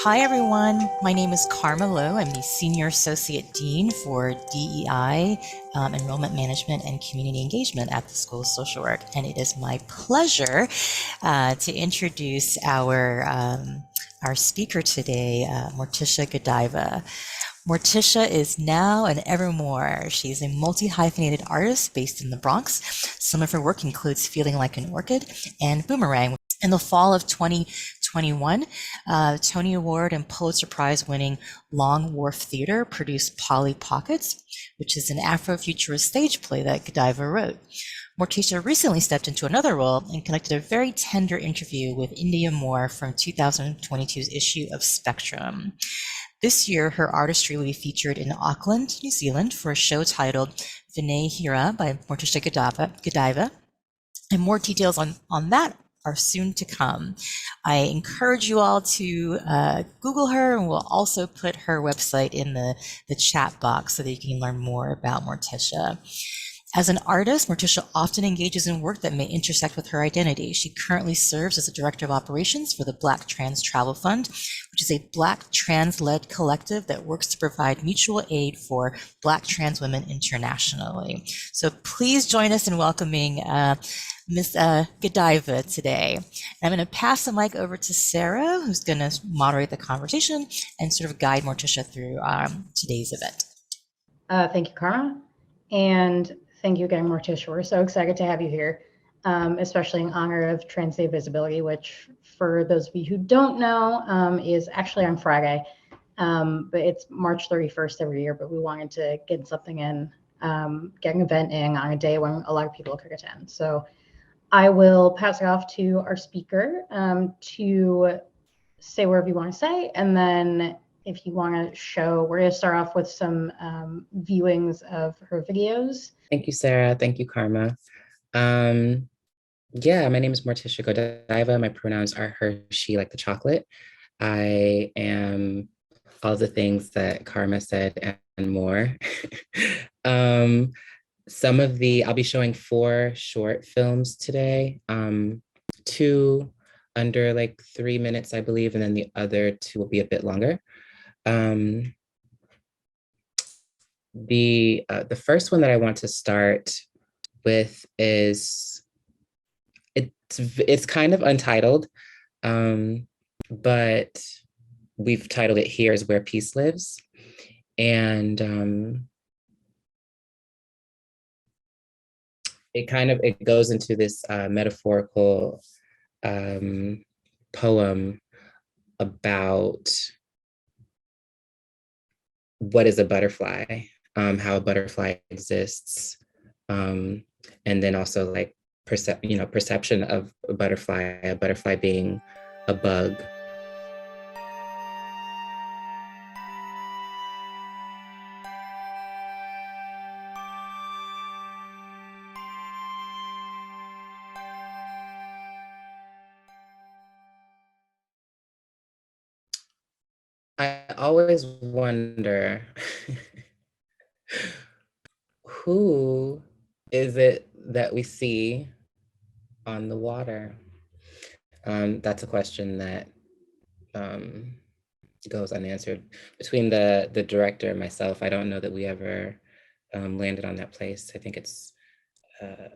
Hi, everyone. My name is Karma Lowe. I'm the Senior Associate Dean for DEI, Enrollment Management and Community Engagement at the School of Social Work. And it is my pleasure to introduce our speaker today, Morticia Godiva. Morticia is now and evermore. She's a multi-hyphenated artist based in the Bronx. Some of her work includes Feeling Like an Orchid and Boomerang. In the fall of 2021, Tony Award and Pulitzer Prize winning Long Wharf Theater produced Polly Pockets, which is an Afrofuturist stage play that Godiva wrote. Morticia recently stepped into another role and conducted a very tender interview with India Moore from 2022's issue of Spectrum. This year, her artistry will be featured in Auckland, New Zealand, for a show titled Vinay Hira by Morticia Godiva. And more details on that are soon to come. I encourage you all to Google her, and we'll also put her website in the chat box so that you can learn more about Morticia. As an artist, Morticia often engages in work that may intersect with her identity. She currently serves as a Director of Operations for the Black Trans Travel Fund, which is a Black trans-led collective that works to provide mutual aid for Black trans women internationally. So please join us in welcoming Ms. Godiva today. I'm going to pass the mic over to Sarah, who's going to moderate the conversation and sort of guide Morticia through today's event. Thank you, Karma. And thank you again, Mortish. We're so excited to have you here, especially in honor of Trans Day Visibility, which for those of you who don't know, is actually on Friday. But it's March 31st every year, but we wanted to get something in, get an event in on a day when a lot of people could attend. So I will pass it off to our speaker to say whatever you want to say, and then if you want to show, we're going to start off with some viewings of her videos. Thank you, Sarah. Thank you, Karma. Yeah, my name is Morticia Godiva. My pronouns are her, she, like the chocolate. I am all the things that Karma said and more. I'll be showing 4 short films today. 2 under like 3 minutes, I believe, and then the other 2 will be a bit longer. The first one that I want to start with is it's kind of untitled, but we've titled it "Here's Where Peace Lives," and it goes into this metaphorical poem about what is a butterfly, how a butterfly exists, and then also like perception of a butterfly being a bug. I always wonder who is it that we see on the water? That's a question that goes unanswered. Between the director and myself, I don't know that we ever landed on that place. I think it's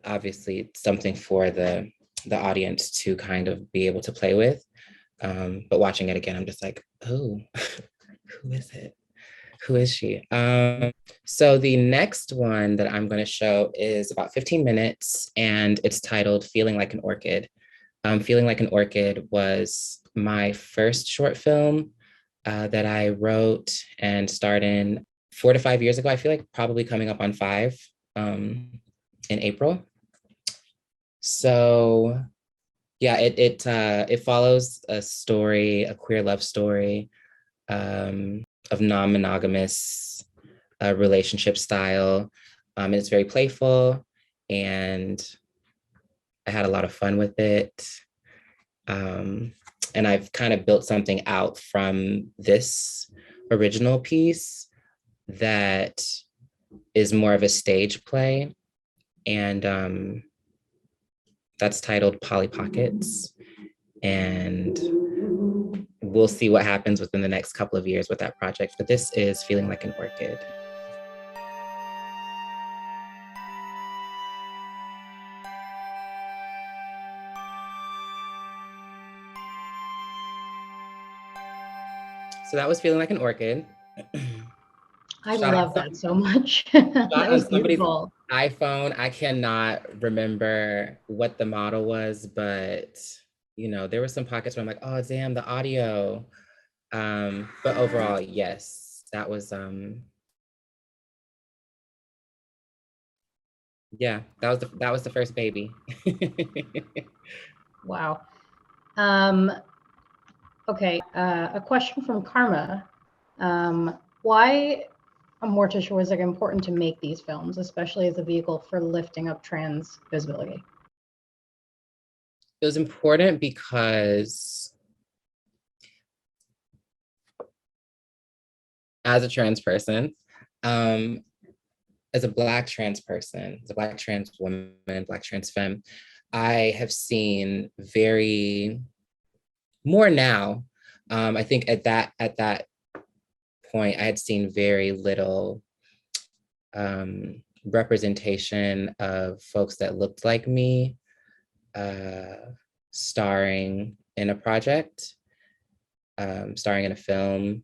obviously something for the audience to kind of be able to play with. But watching it again, I'm just like, oh, who is it? Who is she? So the next one that I'm going to show is about 15 minutes, and it's titled Feeling Like an Orchid. Feeling Like an Orchid was my first short film that I wrote and starred in 4 to 5 years ago. I feel like probably coming up on 5 in April. So yeah, it follows a story, a queer love story of non-monogamous relationship style. It's very playful, and I had a lot of fun with it. And I've kind of built something out from this original piece that is more of a stage play. And that's titled Polly Pockets. And we'll see what happens within the next couple of years with that project. But this is Feeling Like an Orchid. So that was Feeling Like an Orchid. I love that so much. That was beautiful. iPhone. I cannot remember what the model was, but you know, there were some pockets where I'm like, oh damn, the audio. But overall, yes, that was yeah, that was the first baby. Wow. Okay, a question from Karma. Why, Mortish, was it important to make these films, especially as a vehicle for lifting up trans visibility? It was important because as a trans person, as a Black trans person, as a Black trans woman, Black trans femme, I have seen more now. I think at that point, I had seen very little representation of folks that looked like me starring in a project, starring in a film,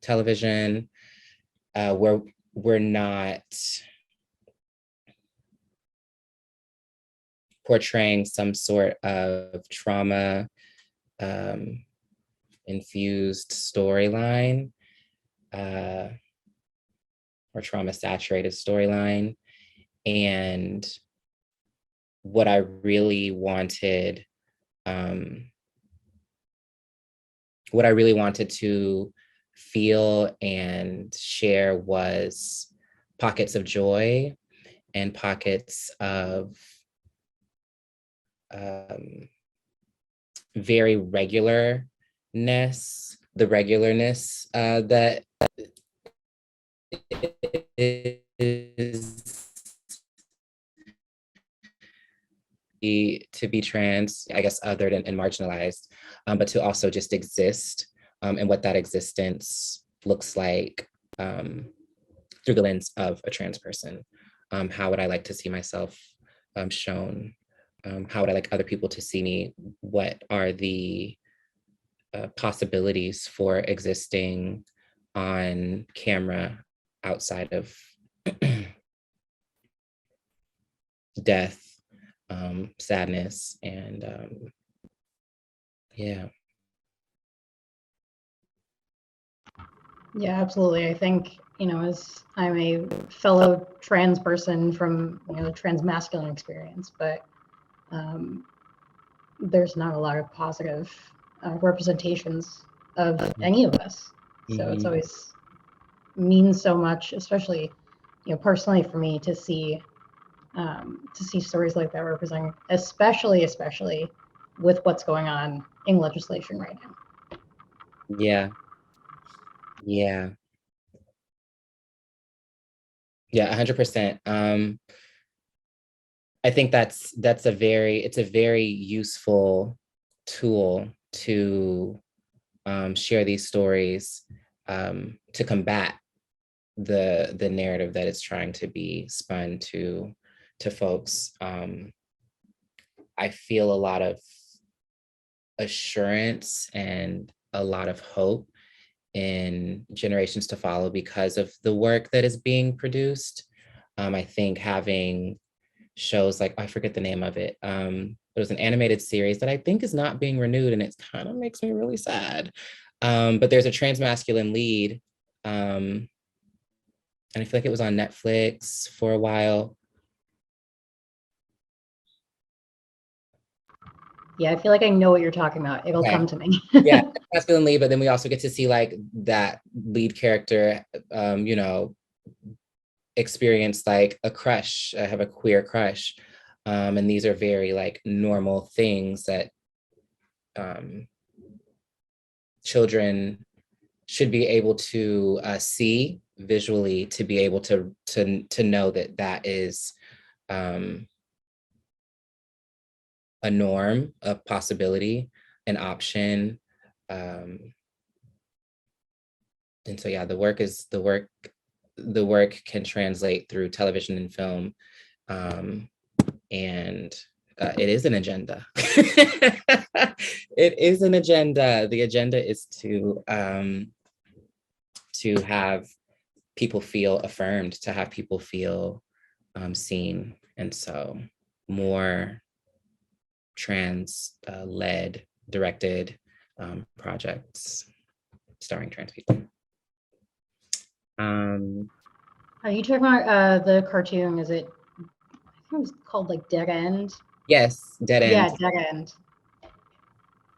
television, where we're not portraying some sort of trauma infused storyline or trauma saturated storyline. And what I really wanted to feel and share was pockets of joy and pockets of very regularness, the regularness that is to be trans, I guess, othered and marginalized, but to also just exist, and what that existence looks like through the lens of a trans person. How would I like to see myself shown? How would I like other people to see me? What are the possibilities for existing on camera outside of death, sadness, and yeah. Yeah, absolutely. I think, as I'm a fellow trans person from, the trans masculine experience, but there's not a lot of positive representations of any of us. So it's always means so much, especially, personally for me to see stories like that representing, especially with what's going on in legislation right now. Yeah. 100%. I think it's a very useful tool to share these stories to combat the narrative that is trying to be spun to folks. I feel a lot of assurance and a lot of hope in generations to follow because of the work that is being produced. I think having shows like, I forget the name of it. It was an animated series that I think is not being renewed, and it kind of makes me really sad. But there's a trans masculine lead, and I feel like it was on Netflix for a while. Yeah, I feel like I know what you're talking about. It'll come to me. Yeah, masculine lead, but then we also get to see like that lead character, experience like a crush, have a queer crush. And these are very like normal things that children should be able to see visually, to be able to know that that is a norm, a possibility, an option. And so yeah, the work can translate through television and film, and it is an agenda. It is an agenda. The agenda is to have people feel affirmed, to have people feel seen, and so more trans led, directed projects starring trans people. Are you talking about the cartoon? Is it? I think it was called like Dead End. Yes, Dead End. Yeah, Dead End.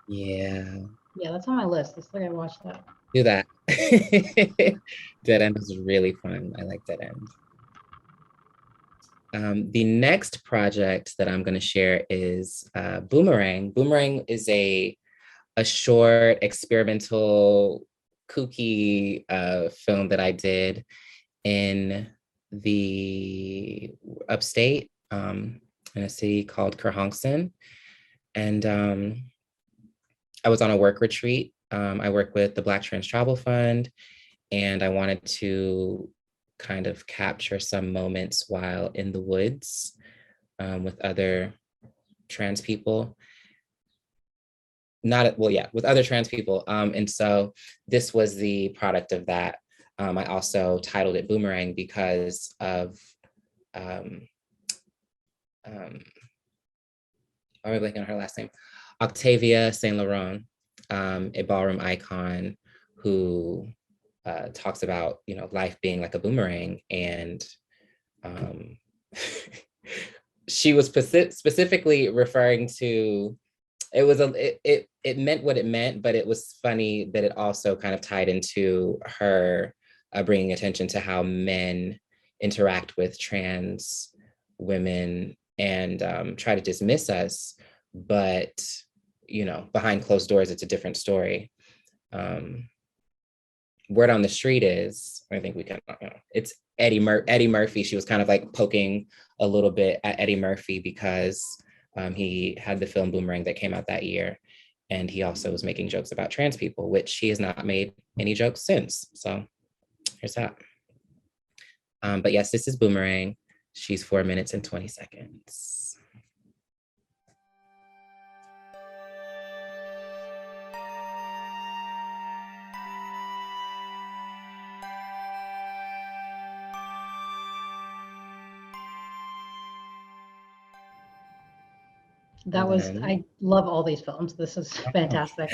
Yeah. Yeah, that's on my list. Let's look at watch that. Do that. Dead End is really fun. I like Dead End. The next project that I'm going to share is Boomerang. Boomerang is a short experimental kooky film that I did in the upstate, in a city called Kerhonkson. And I was on a work retreat. I work with the Black Trans Travel Fund, and I wanted to kind of capture some moments while in the woods with other trans people. With other trans people. And so this was the product of that. I also titled it Boomerang because of, I'm blanking on her last name, Octavia Saint Laurent, a ballroom icon who talks about, life being like a boomerang. And she was specifically referring to, it meant what it meant, but it was funny that it also kind of tied into her bringing attention to how men interact with trans women and try to dismiss us. But, behind closed doors, it's a different story. Word on the street is, I think we can, it's Eddie Murphy. She was kind of like poking a little bit at Eddie Murphy because he had the film Boomerang that came out that year. And he also was making jokes about trans people, which he has not made any jokes since. So here's that. But yes, this is Boomerang. She's 4 minutes and 20 seconds. I love all these films. This is fantastic.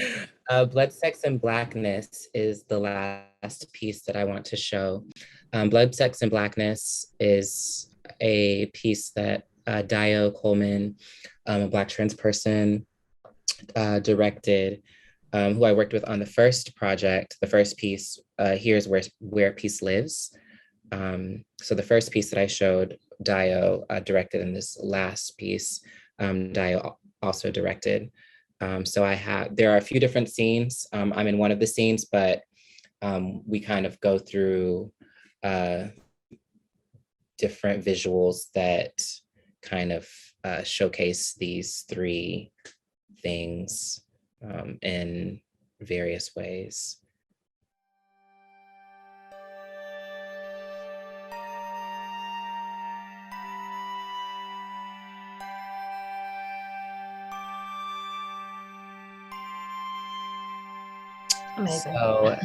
Blood, Sex, and Blackness is the last piece that I want to show. Blood, Sex, and Blackness is a piece that Dio Coleman, a Black trans person, directed, who I worked with on the first project, the first piece, Here's Where Peace Lives. So the first piece that I showed, Dio directed, and this last piece, Dio also directed. So there are a few different scenes. I'm in one of the scenes, but we kind of go through different visuals that kind of showcase these three things in various ways. Amazing. So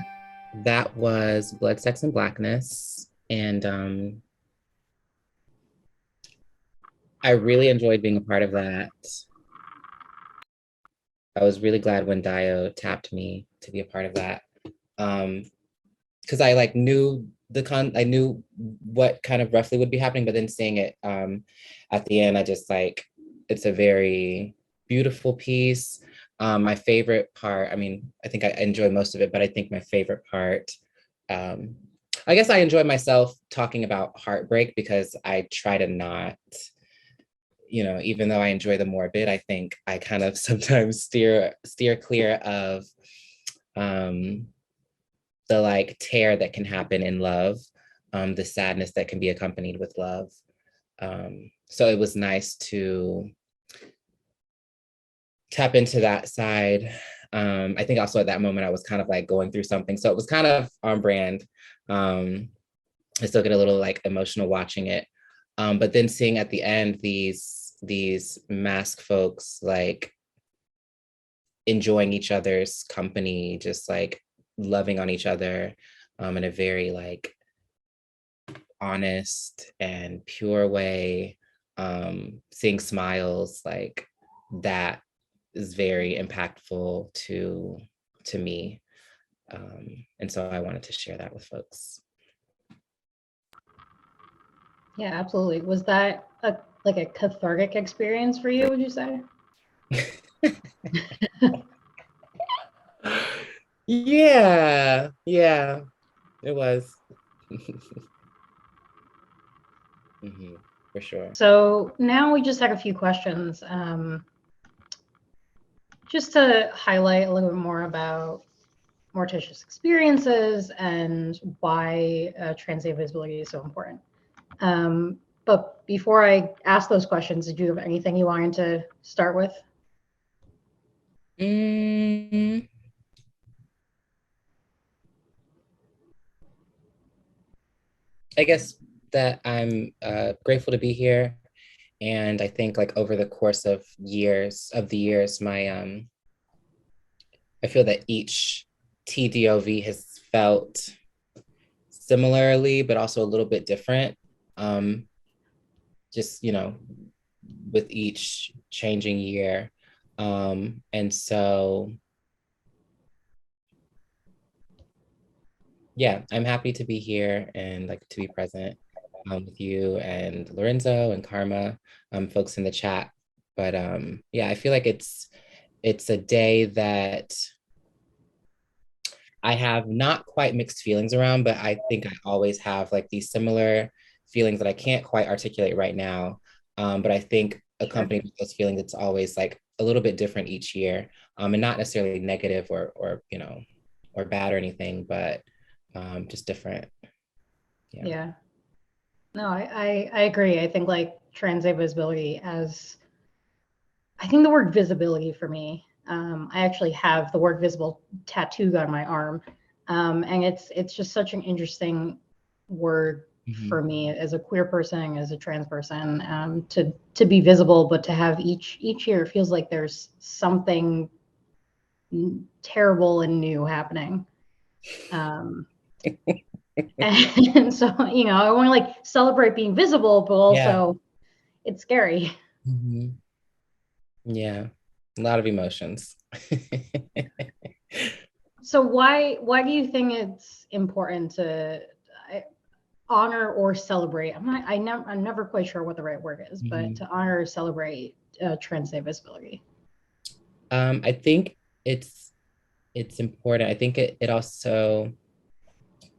that was Blood, Sex, and Blackness. And I really enjoyed being a part of that. I was really glad when Dio tapped me to be a part of that. Because I knew I knew what kind of roughly would be happening, but then seeing it at the end, I just it's a very beautiful piece. My favorite part, I think I enjoy most of it, but I think my favorite part, I guess I enjoy myself talking about heartbreak because I try to not, even though I enjoy the morbid, I think I kind of sometimes steer clear of the tear that can happen in love, the sadness that can be accompanied with love. So it was nice to tap into that side. I think also at that moment I was kind of like going through something, so it was kind of on brand. I still get a little like emotional watching it, but then seeing at the end these masked folks like enjoying each other's company, just like loving on each other in a very like honest and pure way, seeing smiles, like that is very impactful to me. And so I wanted to share that with folks. Yeah, absolutely. Was that like a cathartic experience for you, would you say? Yeah, it was. For sure. So now we just had a few questions, just to highlight a little bit more about Morticia's experiences and why trans visibility is so important. But before I ask those questions, did you have anything you wanted to start with? I guess that I'm grateful to be here. And I think like over the course of the years, my I feel that each TDOV has felt similarly, but also a little bit different. Just, with each changing year. And so, yeah, I'm happy to be here and like to be present with you and Lorenzo and Karma, folks in the chat. But yeah, I feel like it's a day that I have not quite mixed feelings around, but I think I always have like these similar feelings that I can't quite articulate right now. But I think accompanied with those feelings, it's always like a little bit different each year, and not necessarily negative or or bad or anything, but just different. Yeah. No, I agree. I think like trans visibility as, I think the word visibility for me, I actually have the word visible tattooed on my arm. And it's just such an interesting word for me as a queer person, as a trans person, to be visible, but to have each year, it feels like there's something terrible and new happening. And so, I want to like celebrate being visible, but also it's scary. Yeah, a lot of emotions. So why do you think it's important to honor or celebrate? I'm never quite sure what the right word is, but to honor or celebrate trans visibility. I think it's important. I think it also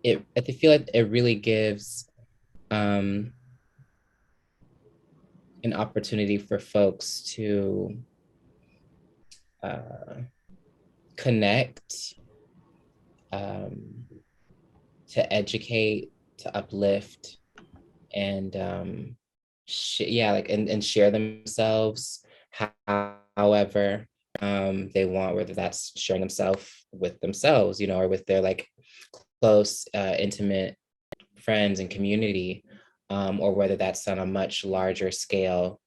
I feel like it really gives an opportunity for folks to connect, to educate, to uplift, and and share themselves however they want, whether that's sharing themselves with themselves, or with their like close, intimate friends and community, or whether that's on a much larger scale.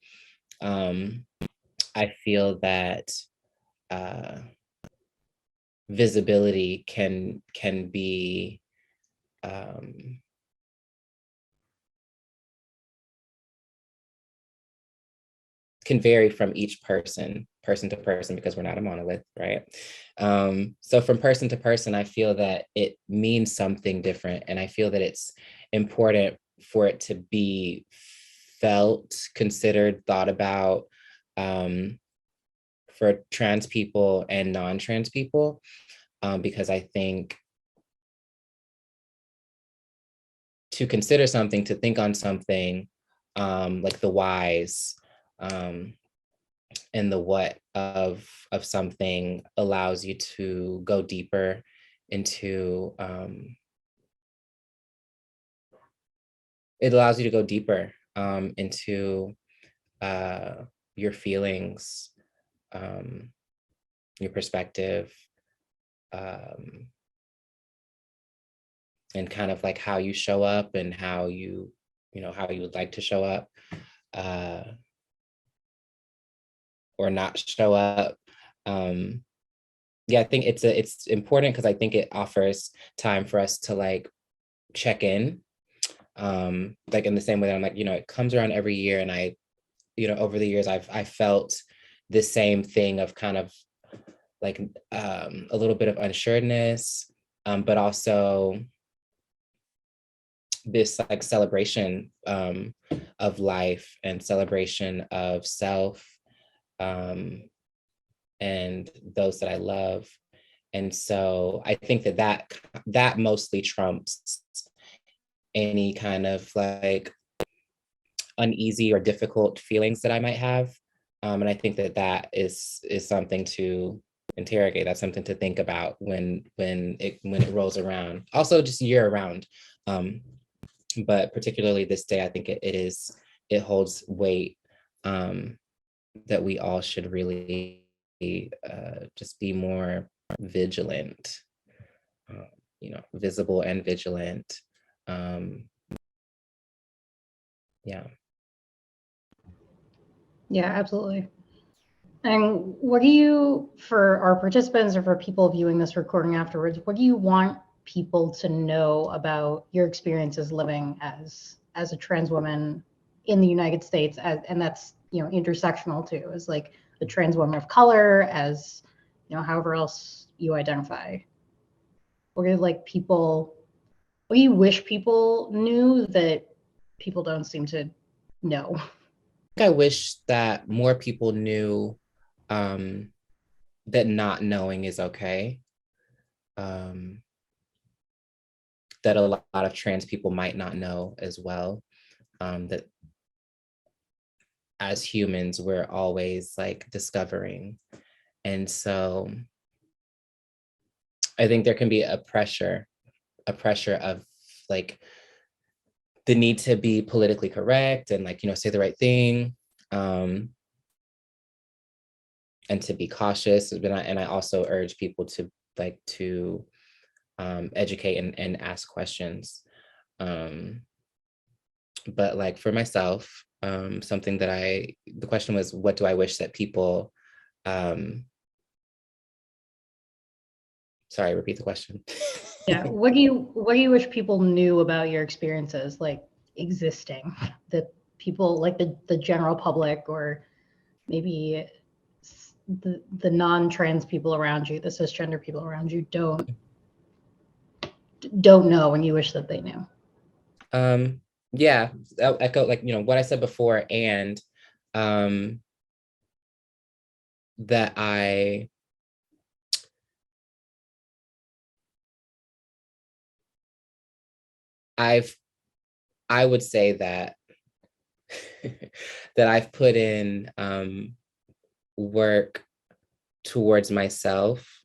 I feel that visibility can be can vary from each person to person, because we're not a monolith, right? So from person to person, I feel that it means something different, and I feel that it's important for it to be felt, considered, thought about, for trans people and non-trans people, because I think to consider something, to think on something, like the whys and the what of something allows you to go deeper into it allows you to go deeper into your feelings, your perspective, and kind of like how you show up and how you how you would like to show up, or not show up. Yeah, I think it's important because I think it offers time for us to like check in, like in the same way that I'm like, it comes around every year, and I, over the years I felt the same thing of kind of like a little bit of unsureness, but also this like celebration of life and celebration of self, and those that I love. And so I think that mostly trumps any kind of like uneasy or difficult feelings that I might have. And I think that is something to interrogate. That's something to think about when it rolls around. Also just year round. But particularly this day, I think it holds weight, that we all should really just be more vigilant, visible and vigilant. Yeah. Yeah, absolutely. And what do you, for our participants or for people viewing this recording afterwards, what do you want people to know about your experiences living as a trans woman in the United States, and that's intersectional too, as like a trans woman of color, as however else you identify? What do what do you wish people knew that people don't seem to know? I wish that more people knew that not knowing is okay. That a lot of trans people might not know as well. That as humans, we're always like discovering. And so I think there can be a pressure of like the need to be politically correct and like, say the right thing, and to be cautious. And I also urge people to educate and ask questions. But like for myself, something that the question was, what do I wish that people, sorry, repeat the question. Yeah, what do you wish people knew about your experiences, like existing, that people like the general public, or maybe the non-trans people around you, the cisgender people around you don't know, and you wish that they knew? Yeah, I'll echo like what I said before, and that I would say that that I've put in work towards myself,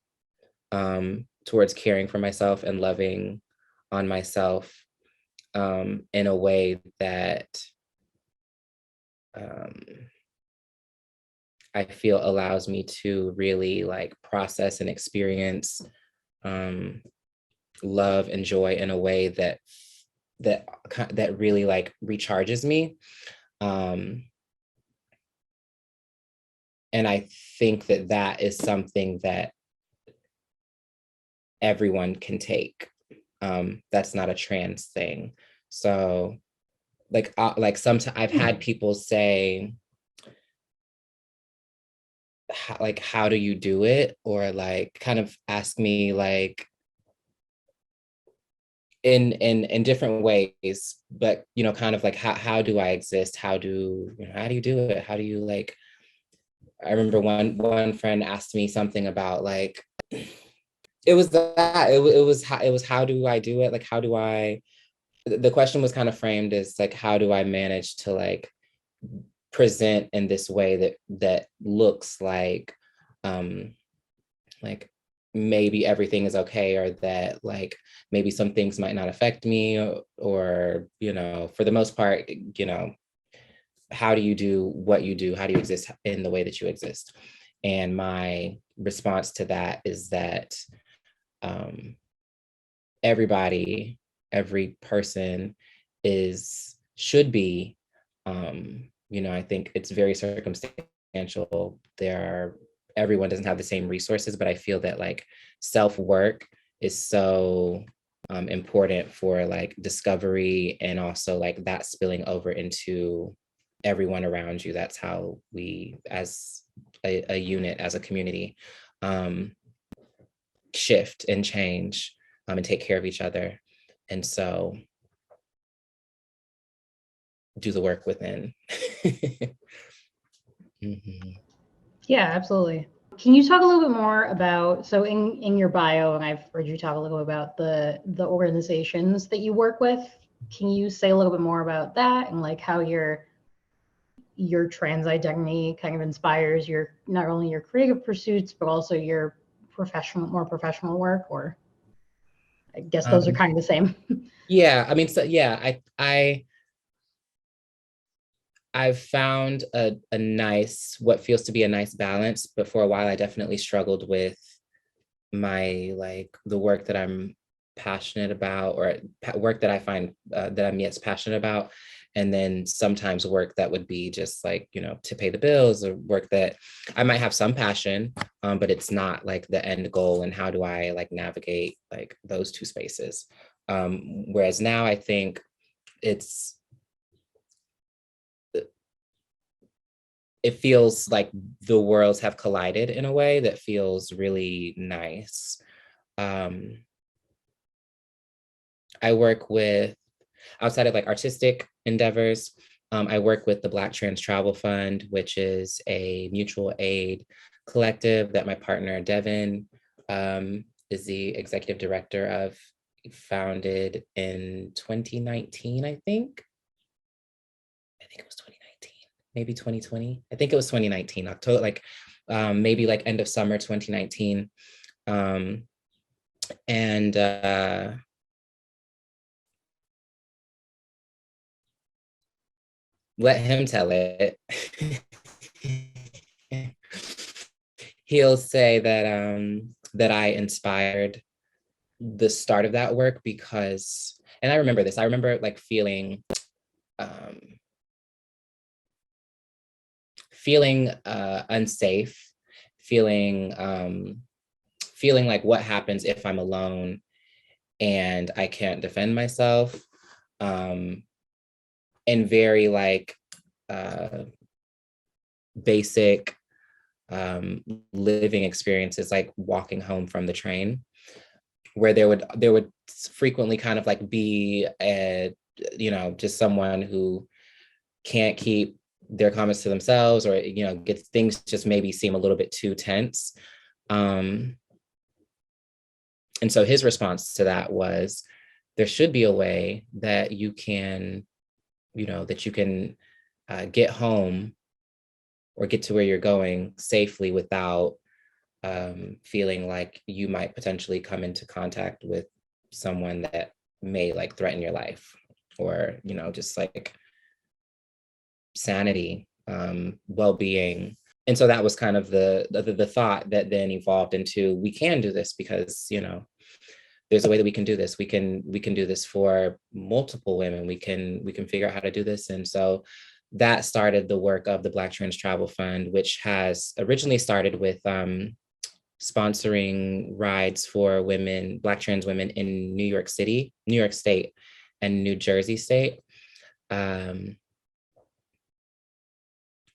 towards caring for myself and loving on myself, in a way that I feel allows me to really like process and experience love and joy in a way that really like recharges me. And I think that is something that everyone can take. That's not a trans thing. So like sometimes I've had people say, how do you do it? Or like kind of ask me like in different ways, but kind of like how do I exist? How do you do it? How do you like, I remember one friend asked me something about like, it was how do I do it? Like, how do I, the question was kind of framed as like, how do I manage to like present in this way that looks like maybe everything is okay, or that like maybe some things might not affect me, or for the most part, how do you do what you do? How do you exist in the way that you exist? And my response to that is that everybody, every person should be, I think it's very circumstantial. Everyone doesn't have the same resources, but I feel that like self-work is so important for like discovery, and also like that spilling over into everyone around you. That's how we, as a unit, as a community, shift and change, and take care of each other. And so do the work within. Mm-hmm. Yeah, absolutely. Can you talk a little bit more about, so in your bio, and I've heard you talk a little about the organizations that you work with. Can you say a little bit more about that and like how your trans identity kind of inspires your, not only your creative pursuits, but also your more professional work? Or I guess those are kind of the same. Yeah, I mean, so yeah, I've found a nice, what feels to be a nice balance, but for a while I definitely struggled with the work that I'm passionate about, or work that I find that I'm yes passionate about, and then sometimes work that would be just like, to pay the bills, or work that I might have some passion, but it's not like the end goal. And how do I like navigate like those two spaces? Whereas now I think it feels like the worlds have collided in a way that feels really nice. I work with, outside of like artistic endeavors, I work with the Black Trans Travel Fund, which is a mutual aid collective that my partner Devin is the executive director of, founded in 2019, I think it was 2019, maybe 2020. I think it was 2019, October, like maybe like end of summer 2019. And let him tell it. He'll say that I inspired the start of that work because, and I remember this, I remember like feeling unsafe, feeling like what happens if I'm alone and I can't defend myself, and very like basic living experiences, like walking home from the train, where there would frequently kind of like be just someone who can't keep their comments to themselves, or gets things just maybe seem a little bit too tense. And so his response to that was, there should be a way that you can get home or get to where you're going safely without feeling like you might potentially come into contact with someone that may like threaten your life, or just like sanity, well-being. And so that was kind of the thought that then evolved into, we can do this because there's a way that we can do this. We can do this for multiple women. We can figure out how to do this. And so that started the work of the Black Trans Travel Fund, which has originally started with sponsoring rides for women, Black trans women in New York City, New York State, and New Jersey State. And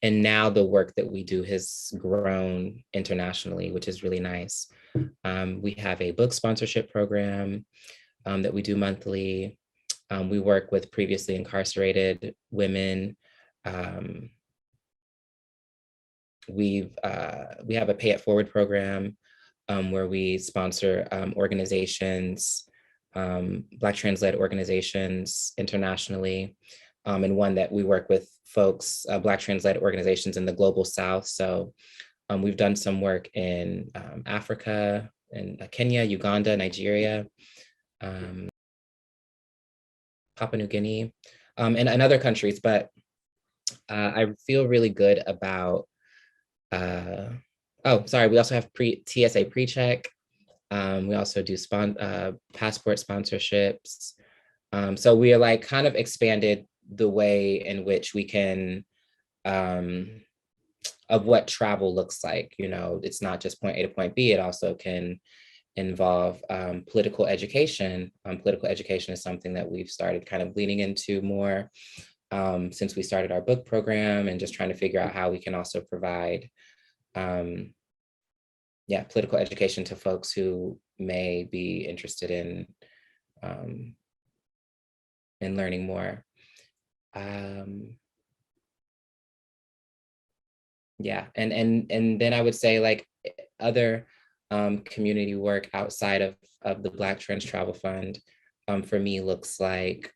now the work that we do has grown internationally, which is really nice. We have a book sponsorship program that we do monthly. We work with previously incarcerated women. We have a Pay It Forward program where we sponsor organizations, Black trans-led organizations internationally, and one that we work with folks, Black trans-led organizations in the global South. So we've done some work in Africa, in Kenya, Uganda, Nigeria, Papua New Guinea, and other countries. But I feel really good about, Oh, sorry, we also have TSA pre-check. We also do passport sponsorships. So we are like kind of expanded the way in which we can, of what travel looks like. You know, it's not just point A to point B, it also can involve political education. Political education is something that we've started kind of leaning into more since we started our book program, and just trying to figure out how we can also provide political education to folks who may be interested in learning more. And then I would say like other community work outside of the Black Trans Travel Fund for me looks like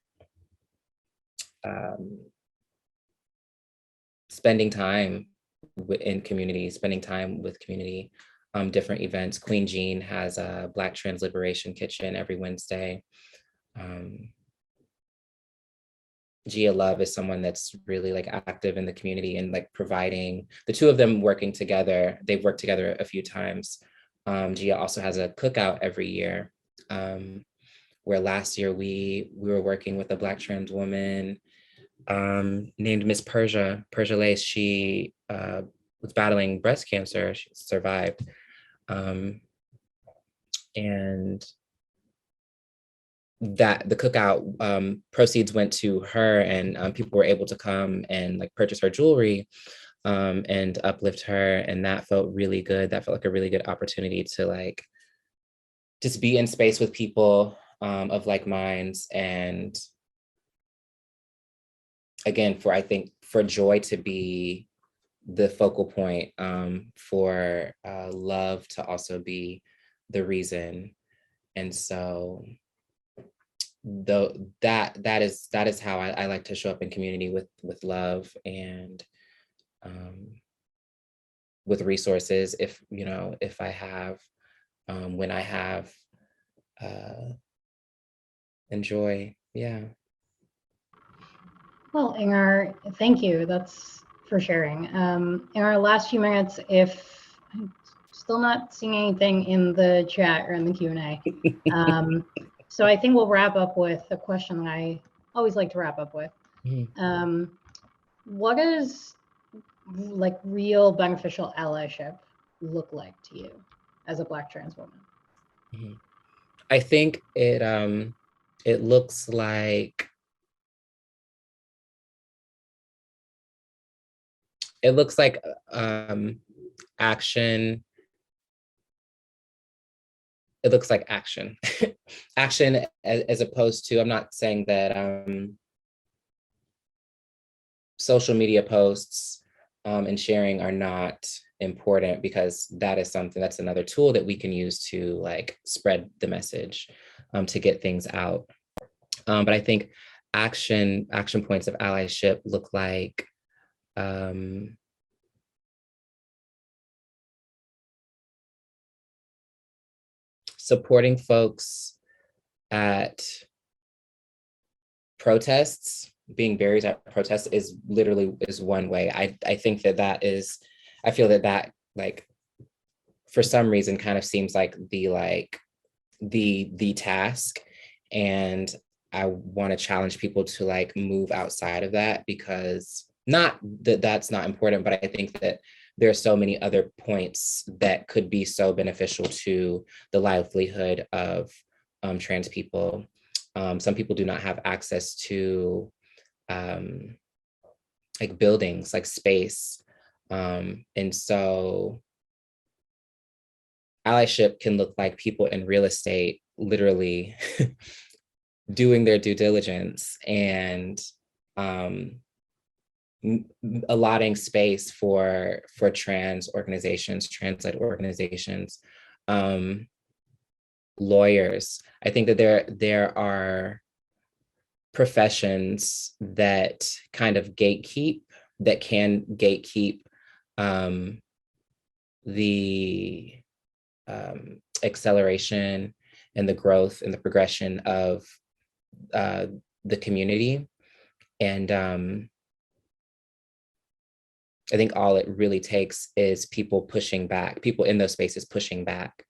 spending time in community, spending time with community, different events. Queen Jean has a Black Trans Liberation Kitchen every Wednesday. Gia Love is someone that's really like active in the community and like providing, the two of them working together. They've worked together a few times. Gia also has a cookout every year, where last year we were working with a Black trans woman named Miss Persia Lace. She was battling breast cancer. She survived. And that the cookout proceeds went to her, and people were able to come and like purchase her jewelry and uplift her. And that felt really good. That felt like a really good opportunity to like just be in space with people of like minds. And again, I think for joy to be the focal point, for love to also be the reason. And so that is how I like to show up in community, with love and with resources, if I have, when I have, and joy. Yeah. Well, Ingar, thank you. That's for sharing. In our last few minutes, if I'm still not seeing anything in the chat or in the Q&A, so I think we'll wrap up with a question that I always like to wrap up with. What does like real beneficial allyship look like to you as a Black trans woman? I think it looks like action. It looks like action. Action, as opposed to, I'm not saying that social media posts and sharing are not important, because that is something, that's another tool that we can use to like spread the message, to get things out. But I think action points of allyship look like supporting folks at protests. Being barriers at protests is one way. I think I feel that like for some reason kind of seems like the task, and I want to challenge people to like move outside of that, because not that that's not important, but I think that there are so many other points that could be so beneficial to the livelihood of trans people. Some people do not have access to like buildings, like space. And so allyship can look like people in real estate literally doing their due diligence and allotting space for trans organizations, trans-led organizations, lawyers. I think that there are professions that kind of can gatekeep the acceleration and the growth and the progression of the community. And I think all it really takes is people pushing back, people in those spaces pushing back.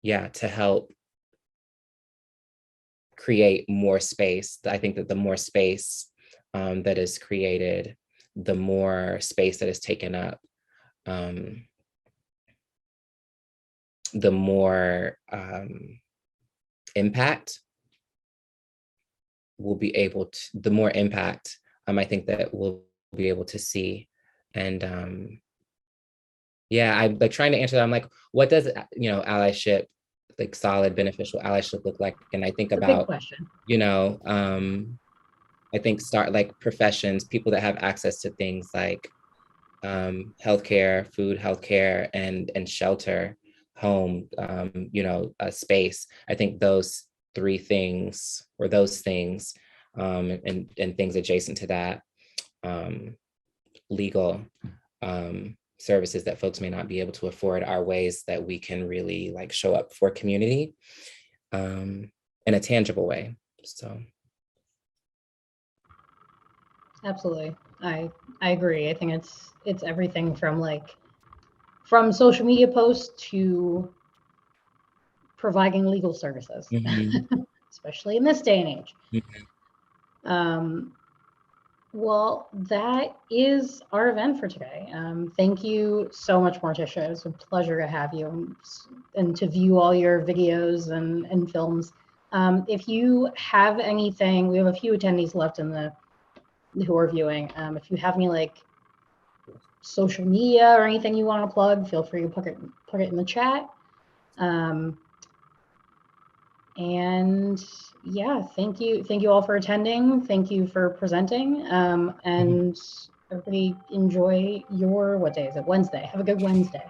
Yeah, to help create more space. I think that the more space that is created, the more space that is taken up, the more impact we'll be able to, the more impact I think that we'll be able to see. And yeah, I'm like trying to answer that. I'm like, what does, allyship, like solid beneficial allyship look like? And I think It's a big about, question. I think start like professions, people that have access to things like healthcare, food, healthcare, and shelter, home, space. I think those three things, or those things, and things adjacent to that, legal services that folks may not be able to afford, are ways that we can really like show up for community in a tangible way. So. Absolutely. I agree. I think it's everything from social media posts to providing legal services, especially in this day and age. Well, that is our event for today. Thank you so much, Morticia. It was a pleasure to have you and to view all your videos and films. If you have anything, we have a few attendees left who are viewing. If you have any like social media or anything you want to plug, feel free to put it in the chat. And yeah, thank you all for attending. Thank you for presenting. And everybody enjoy your, what day is it? Wednesday. Have a good Wednesday.